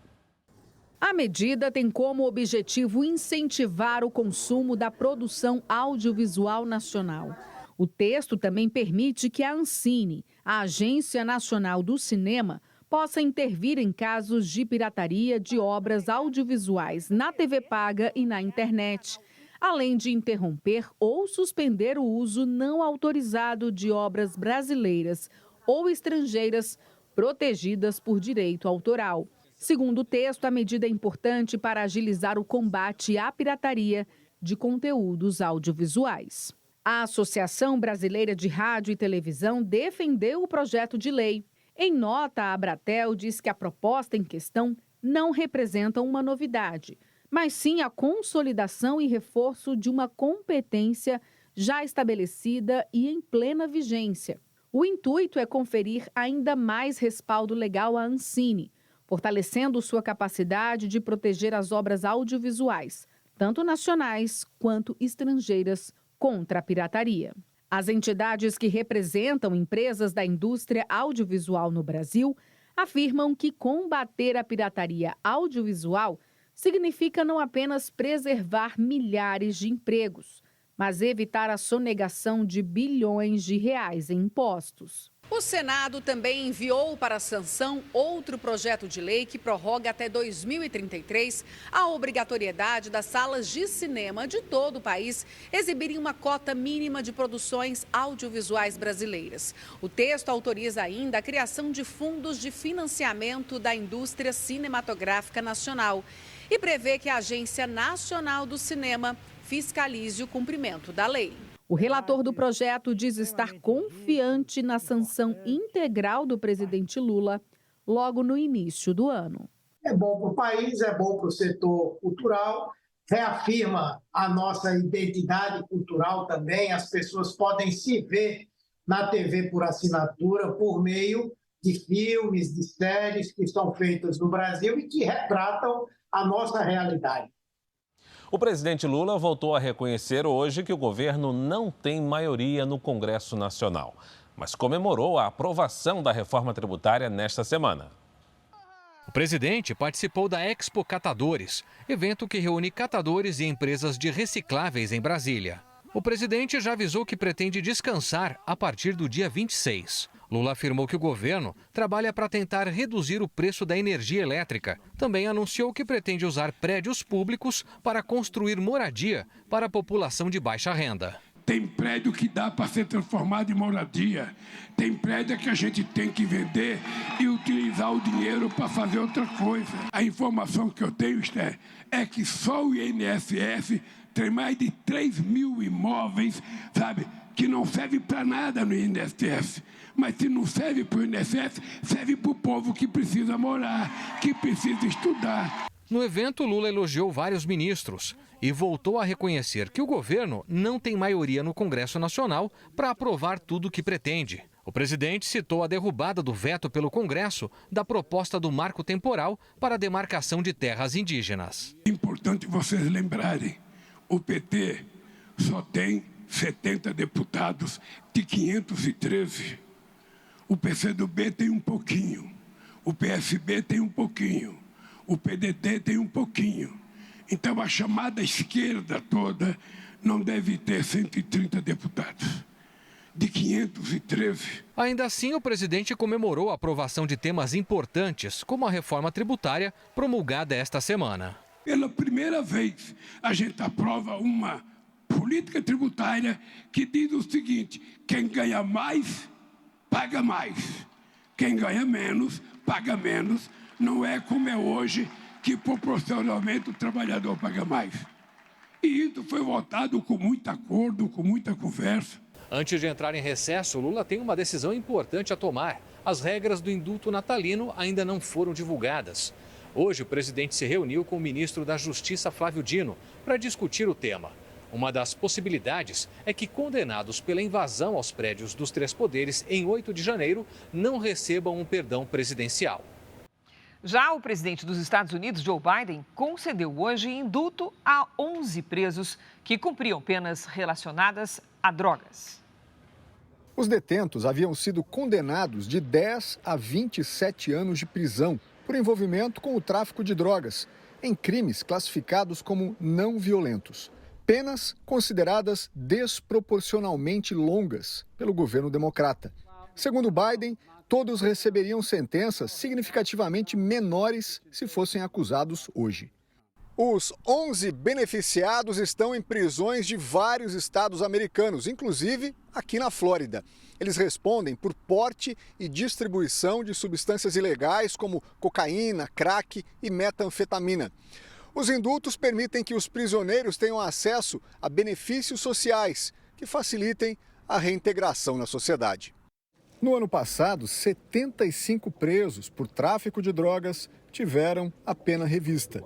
A medida tem como objetivo incentivar o consumo da produção audiovisual nacional. O texto também permite que a Ancine, a Agência Nacional do Cinema, possa intervir em casos de pirataria de obras audiovisuais na TV paga e na internet, além de interromper ou suspender o uso não autorizado de obras brasileiras ou estrangeiras protegidas por direito autoral. Segundo o texto, a medida é importante para agilizar o combate à pirataria de conteúdos audiovisuais. A Associação Brasileira de Rádio e Televisão defendeu o projeto de lei. Em nota, a Abratel diz que a proposta em questão não representa uma novidade, mas sim a consolidação e reforço de uma competência já estabelecida e em plena vigência. O intuito é conferir ainda mais respaldo legal à Ancine, fortalecendo sua capacidade de proteger as obras audiovisuais, tanto nacionais quanto estrangeiras, contra a pirataria. As entidades que representam empresas da indústria audiovisual no Brasil afirmam que combater a pirataria audiovisual significa não apenas preservar milhares de empregos, mas evitar a sonegação de bilhões de reais em impostos. O Senado também enviou para a sanção outro projeto de lei que prorroga até 2033 a obrigatoriedade das salas de cinema de todo o país exibirem uma cota mínima de produções audiovisuais brasileiras. O texto autoriza ainda a criação de fundos de financiamento da indústria cinematográfica nacional e prevê que a Agência Nacional do Cinema fiscalize o cumprimento da lei. O relator do projeto diz estar confiante na sanção integral do presidente Lula logo no início do ano. É bom para o país, é bom para o setor cultural, reafirma a nossa identidade cultural também. As pessoas podem se ver na TV por assinatura por meio de filmes, de séries que são feitas no Brasil e que retratam a nossa realidade. O presidente Lula voltou a reconhecer hoje que o governo não tem maioria no Congresso Nacional, mas comemorou a aprovação da reforma tributária nesta semana. O presidente participou da Expo Catadores, evento que reúne catadores e empresas de recicláveis em Brasília. O presidente já avisou que pretende descansar a partir do dia 26. Lula afirmou que o governo trabalha para tentar reduzir o preço da energia elétrica. Também anunciou que pretende usar prédios públicos para construir moradia para a população de baixa renda. Tem prédio que dá para ser transformado em moradia. Tem prédio que a gente tem que vender e utilizar o dinheiro para fazer outra coisa. A informação que eu tenho, Esther, é que só o INSS tem mais de 3 mil imóveis, sabe, que não serve para nada no INSS. Mas se não serve para o INSS, serve para o povo que precisa morar, que precisa estudar. No evento, Lula elogiou vários ministros e voltou a reconhecer que o governo não tem maioria no Congresso Nacional para aprovar tudo o que pretende. O presidente citou a derrubada do veto pelo Congresso da proposta do marco temporal para a demarcação de terras indígenas. É importante vocês lembrarem, o PT só tem 70 deputados de 513. O PCdoB tem um pouquinho, o PSB tem um pouquinho, o PDT tem um pouquinho. Então a chamada esquerda toda não deve ter 130 deputados, de 513. Ainda assim, o presidente comemorou a aprovação de temas importantes, como a reforma tributária promulgada esta semana. Pela primeira vez, a gente aprova uma política tributária que diz o seguinte: quem ganha mais, paga mais. Quem ganha menos, paga menos. Não é como é hoje, que proporcionalmente o trabalhador paga mais. E isso foi votado com muito acordo, com muita conversa. Antes de entrar em recesso, Lula tem uma decisão importante a tomar. As regras do indulto natalino ainda não foram divulgadas. Hoje, o presidente se reuniu com o ministro da Justiça, Flávio Dino, para discutir o tema. Uma das possibilidades é que condenados pela invasão aos prédios dos três poderes em 8 de janeiro não recebam um perdão presidencial. Já o presidente dos Estados Unidos, Joe Biden, concedeu hoje indulto a 11 presos que cumpriam penas relacionadas a drogas. Os detentos haviam sido condenados de 10 a 27 anos de prisão por envolvimento com o tráfico de drogas, em crimes classificados como não violentos. Penas consideradas desproporcionalmente longas pelo governo democrata. Segundo Biden, todos receberiam sentenças significativamente menores se fossem acusados hoje. Os 11 beneficiados estão em prisões de vários estados americanos, inclusive aqui na Flórida. Eles respondem por porte e distribuição de substâncias ilegais como cocaína, crack e metanfetamina. Os indultos permitem que os prisioneiros tenham acesso a benefícios sociais que facilitem a reintegração na sociedade. No ano passado, 75 presos por tráfico de drogas tiveram a pena revista.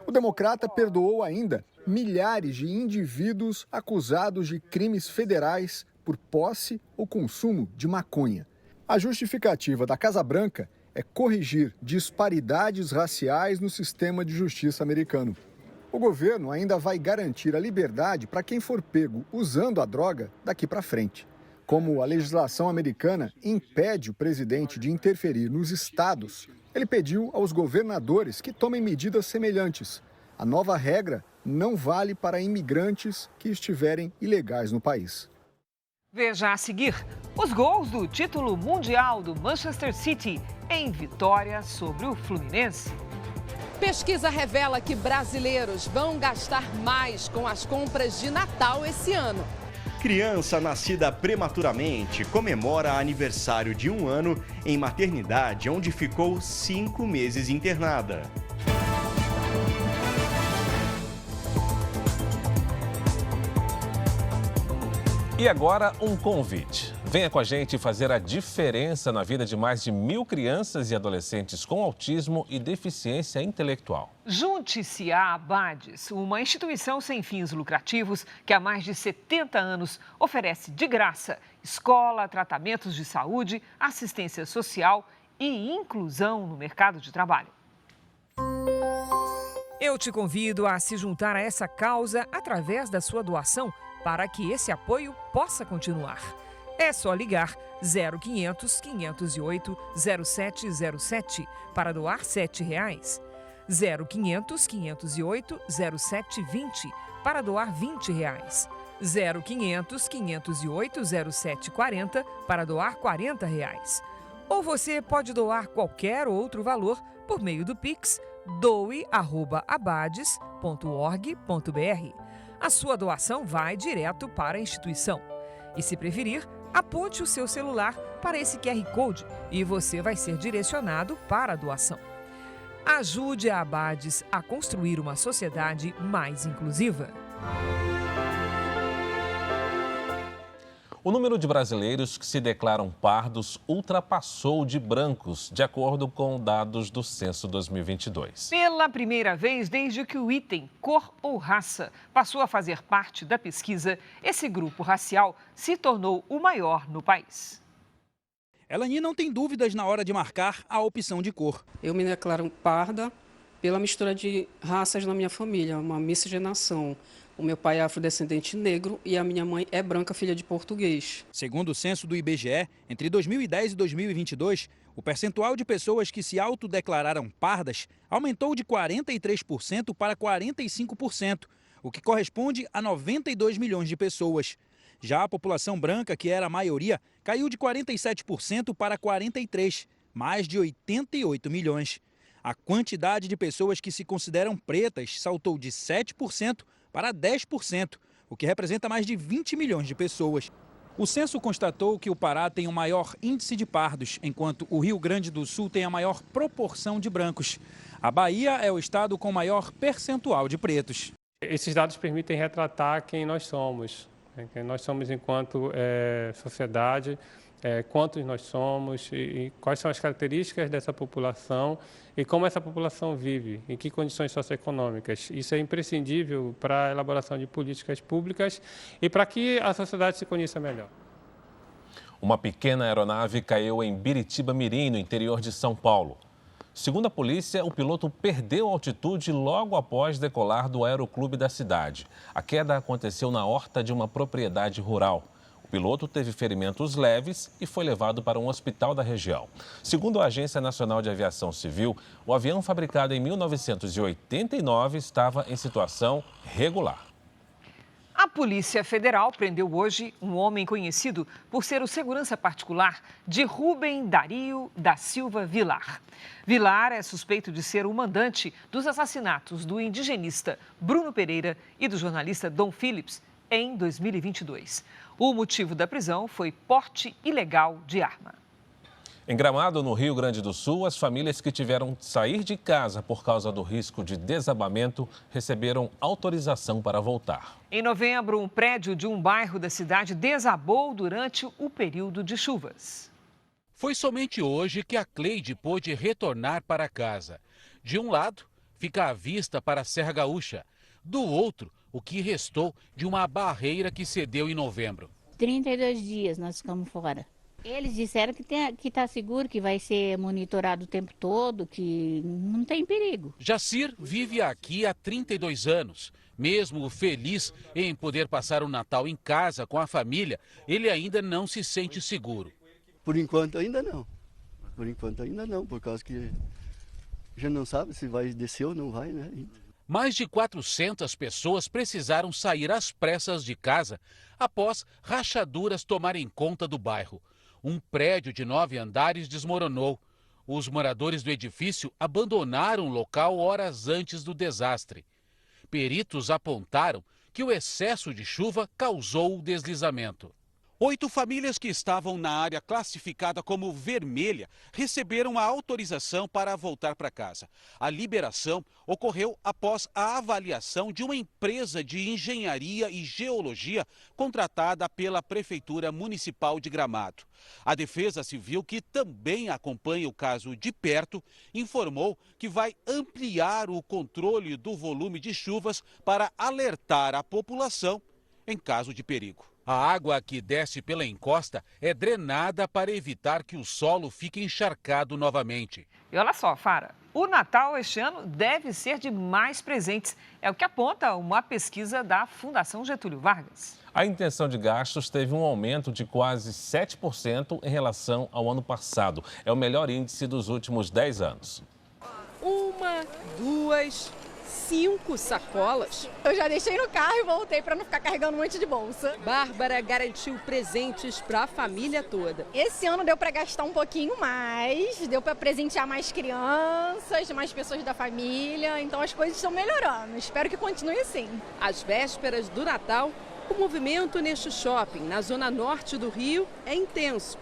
O democrata perdoou ainda milhares de indivíduos acusados de crimes federais por posse ou consumo de maconha. A justificativa da Casa Branca é corrigir disparidades raciais no sistema de justiça americano. O governo ainda vai garantir a liberdade para quem for pego usando a droga daqui para frente. Como a legislação americana impede o presidente de interferir nos estados, ele pediu aos governadores que tomem medidas semelhantes. A nova regra não vale para imigrantes que estiverem ilegais no país. Veja a seguir os gols do título mundial do Manchester City em vitória sobre o Fluminense. Pesquisa revela que brasileiros vão gastar mais com as compras de Natal esse ano. Criança nascida prematuramente comemora aniversário de 1 ano em maternidade onde ficou 5 meses internada. E agora um convite. Venha com a gente fazer a diferença na vida de mais de 1.000 crianças e adolescentes com autismo e deficiência intelectual. Junte-se à Abades, uma instituição sem fins lucrativos que há mais de 70 anos oferece de graça escola, tratamentos de saúde, assistência social e inclusão no mercado de trabalho. Eu te convido a se juntar a essa causa através da sua doação para que esse apoio possa continuar. É só ligar 0500 508 0707 para doar R$ 7. 0500 508 0720 para doar R$ 20. 0500 508 0740 para doar R$ 40. Ou você pode doar qualquer outro valor por meio do Pix doe@abades.org.br. A sua doação vai direto para a instituição. E se preferir, aponte o seu celular para esse QR Code e você vai ser direcionado para a doação. Ajude a Abades a construir uma sociedade mais inclusiva. O número de brasileiros que se declaram pardos ultrapassou o de brancos, de acordo com dados do Censo 2022. Pela primeira vez desde que o item cor ou raça passou a fazer parte da pesquisa, esse grupo racial se tornou o maior no país. Elani não tem dúvidas na hora de marcar a opção de cor. Eu me declaro parda pela mistura de raças na minha família, uma miscigenação. O meu pai é afrodescendente negro e a minha mãe é branca, filha de português. Segundo o censo do IBGE, entre 2010 e 2022, o percentual de pessoas que se autodeclararam pardas aumentou de 43% para 45%, o que corresponde a 92 milhões de pessoas. Já a população branca, que era a maioria, caiu de 47% para 43%, mais de 88 milhões. A quantidade de pessoas que se consideram pretas saltou de 7% para 10%, o que representa mais de 20 milhões de pessoas. O censo constatou que o Pará tem o maior índice de pardos, enquanto o Rio Grande do Sul tem a maior proporção de brancos. A Bahia é o estado com maior percentual de pretos. Esses dados permitem retratar quem nós somos enquanto sociedade, quantos nós somos e quais são as características dessa população e como essa população vive, em que condições socioeconômicas. Isso é imprescindível para a elaboração de políticas públicas e para que a sociedade se conheça melhor. Uma pequena aeronave caiu em Biritiba Mirim, no interior de São Paulo. Segundo a polícia, o piloto perdeu altitude logo após decolar do aeroclube da cidade. A queda aconteceu na horta de uma propriedade rural. O piloto teve ferimentos leves e foi levado para um hospital da região. Segundo a Agência Nacional de Aviação Civil, o avião fabricado em 1989 estava em situação regular. A Polícia Federal prendeu hoje um homem conhecido por ser o segurança particular de Rubem Dario da Silva Vilar. Vilar é suspeito de ser o mandante dos assassinatos do indigenista Bruno Pereira e do jornalista Dom Phillips em 2022. O motivo da prisão foi porte ilegal de arma. Em Gramado, no Rio Grande do Sul, as famílias que tiveram que sair de casa por causa do risco de desabamento receberam autorização para voltar. Em novembro, um prédio de um bairro da cidade desabou durante o período de chuvas. Foi somente hoje que a Cleide pôde retornar para casa. De um lado, fica a vista para a Serra Gaúcha. Do outro, o que restou de uma barreira que cedeu em novembro. 32 dias nós ficamos fora. Eles disseram que está seguro, que vai ser monitorado o tempo todo, que não tem perigo. Jacir vive aqui há 32 anos. Mesmo feliz em poder passar o Natal em casa com a família, ele ainda não se sente seguro. Por enquanto ainda não. Por enquanto ainda não, por causa que já não sabe se vai descer ou não vai, né? Mais de 400 pessoas precisaram sair às pressas de casa após rachaduras tomarem conta do bairro. Um prédio de 9 andares desmoronou. Os moradores do edifício abandonaram o local horas antes do desastre. Peritos apontaram que o excesso de chuva causou o deslizamento. 8 famílias que estavam na área classificada como vermelha receberam a autorização para voltar para casa. A liberação ocorreu após a avaliação de uma empresa de engenharia e geologia contratada pela Prefeitura Municipal de Gramado. A Defesa Civil, que também acompanha o caso de perto, informou que vai ampliar o controle do volume de chuvas para alertar a população em caso de perigo. A água que desce pela encosta é drenada para evitar que o solo fique encharcado novamente. E olha só, Fara, o Natal este ano deve ser de mais presentes. É o que aponta uma pesquisa da Fundação Getúlio Vargas. A intenção de gastos teve um aumento de quase 7% em relação ao ano passado. É o melhor índice dos últimos 10 anos. 1, 2, 5 sacolas. Eu já deixei no carro e voltei para não ficar carregando um monte de bolsa. Bárbara garantiu presentes para a família toda. Esse ano deu para gastar um pouquinho mais, deu para presentear mais crianças, mais pessoas da família, então as coisas estão melhorando. Espero que continue assim. Às vésperas do Natal, o movimento neste shopping, na zona norte do Rio, é intenso.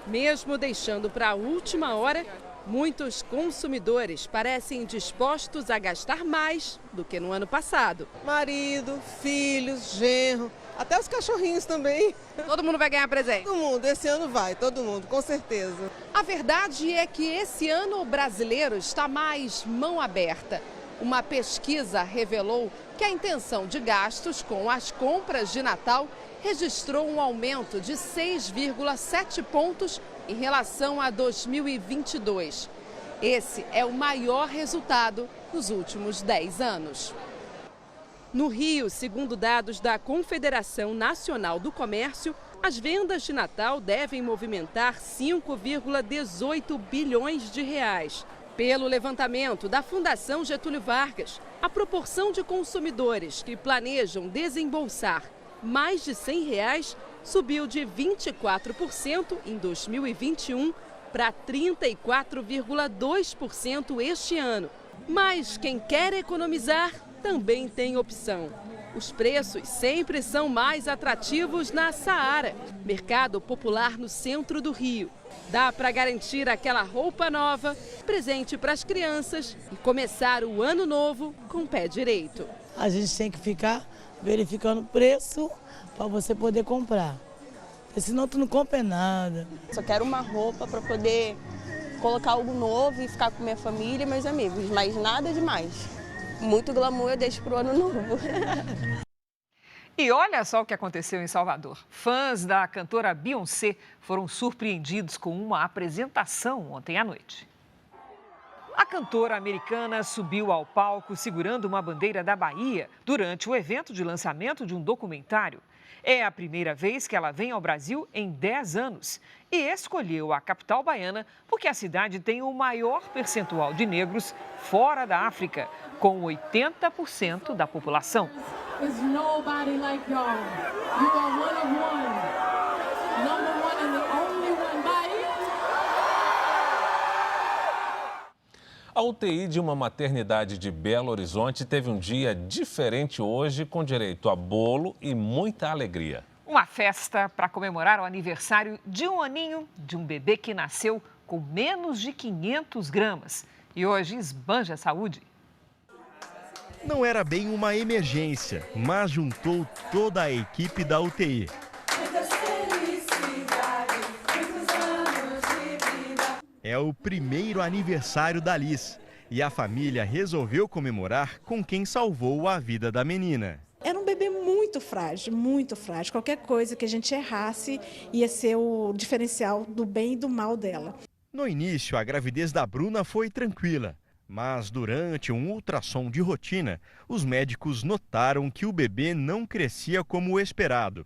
Mesmo deixando para a última hora, muitos consumidores parecem dispostos a gastar mais do que no ano passado. Marido, filhos, genro, até os cachorrinhos também. Todo mundo vai ganhar presente? Todo mundo, esse ano vai, todo mundo, com certeza. A verdade é que esse ano o brasileiro está mais mão aberta. Uma pesquisa revelou que a intenção de gastos com as compras de Natal registrou um aumento de 6,7 pontos em relação a 2022. Esse é o maior resultado nos últimos 10 anos. No Rio, segundo dados da Confederação Nacional do Comércio, as vendas de Natal devem movimentar 5,18 bilhões de reais. Pelo levantamento da Fundação Getúlio Vargas, a proporção de consumidores que planejam desembolsar mais de R$100 subiu de 24% em 2021 para 34,2% este ano. Mas quem quer economizar também tem opção. Os preços sempre são mais atrativos na Saara, mercado popular no centro do Rio. Dá para garantir aquela roupa nova, presente para as crianças e começar o ano novo com o pé direito. A gente tem que ficar verificando o preço para você poder comprar. Porque senão tu não compra nada. Só quero uma roupa para poder colocar algo novo e ficar com minha família e meus amigos, mas nada demais. Muito glamour eu deixo para o ano novo. E olha só o que aconteceu em Salvador. Fãs da cantora Beyoncé foram surpreendidos com uma apresentação ontem à noite. A cantora americana subiu ao palco segurando uma bandeira da Bahia durante o evento de lançamento de um documentário. É a primeira vez que ela vem ao Brasil em 10 anos e escolheu a capital baiana porque a cidade tem o maior percentual de negros fora da África, com 80% da população. A UTI de uma maternidade de Belo Horizonte teve um dia diferente hoje, com direito a bolo e muita alegria. Uma festa para comemorar o aniversário de um aninho de um bebê que nasceu com menos de 500 gramas. E hoje esbanja a saúde. Não era bem uma emergência, mas juntou toda a equipe da UTI. É o primeiro aniversário da Liz e a família resolveu comemorar com quem salvou a vida da menina. Era um bebê muito frágil, muito frágil. Qualquer coisa que a gente errasse ia ser o diferencial do bem e do mal dela. No início, a gravidez da Bruna foi tranquila, mas durante um ultrassom de rotina, os médicos notaram que o bebê não crescia como o esperado.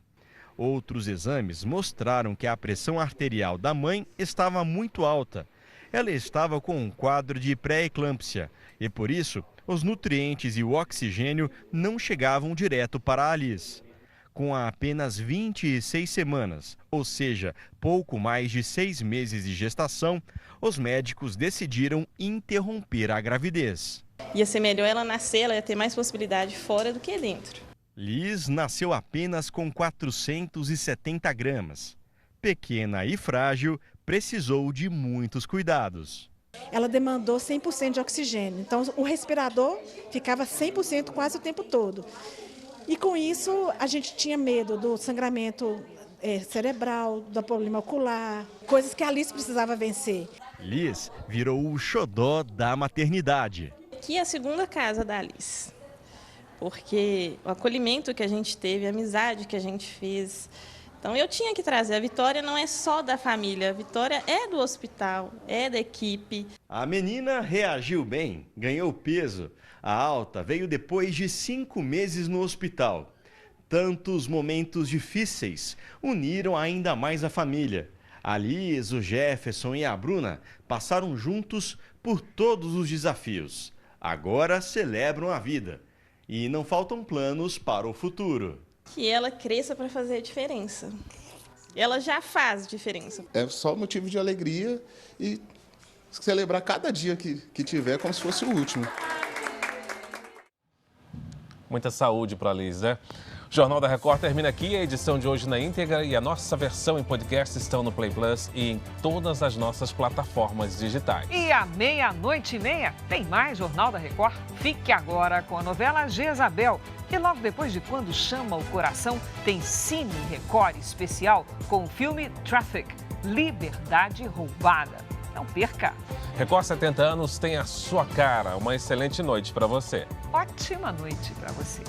Outros exames mostraram que a pressão arterial da mãe estava muito alta. Ela estava com um quadro de pré-eclâmpsia e, por isso, os nutrientes e o oxigênio não chegavam direto para a Liz. Com apenas 26 semanas, ou seja, pouco mais de 6 meses de gestação, os médicos decidiram interromper a gravidez. Ia ser melhor ela nascer, ela ia ter mais possibilidade fora do que dentro. Liz nasceu apenas com 470 gramas. Pequena e frágil, precisou de muitos cuidados. Ela demandou 100% de oxigênio, então o respirador ficava 100% quase o tempo todo. E com isso a gente tinha medo do sangramento cerebral, do problema ocular, coisas que a Liz precisava vencer. Liz virou o xodó da maternidade. Aqui é a segunda casa da Liz, porque o acolhimento que a gente teve, a amizade que a gente fez. Então eu tinha que trazer, a vitória não é só da família, a vitória é do hospital, é da equipe. A menina reagiu bem, ganhou peso. A alta veio depois de 5 meses no hospital. Tantos momentos difíceis uniram ainda mais a família. A Liz, o Jefferson e a Bruna passaram juntos por todos os desafios. Agora celebram a vida e não faltam planos para o futuro. Que ela cresça para fazer a diferença. Ela já faz diferença. É só motivo de alegria e celebrar cada dia que tiver como se fosse o último. Muita saúde para a Liz, né? O Jornal da Record termina aqui. A edição de hoje na íntegra e a nossa versão em podcast estão no Play Plus e em todas as nossas plataformas digitais. E à 00:30 tem mais Jornal da Record. Fique agora com a novela Jezabel. E logo depois de Quando Chama o Coração, tem Cine Record especial com o filme Traffic, Liberdade Roubada. Não perca! Record 70 anos tem a sua cara. Uma excelente noite para você. Ótima noite para você.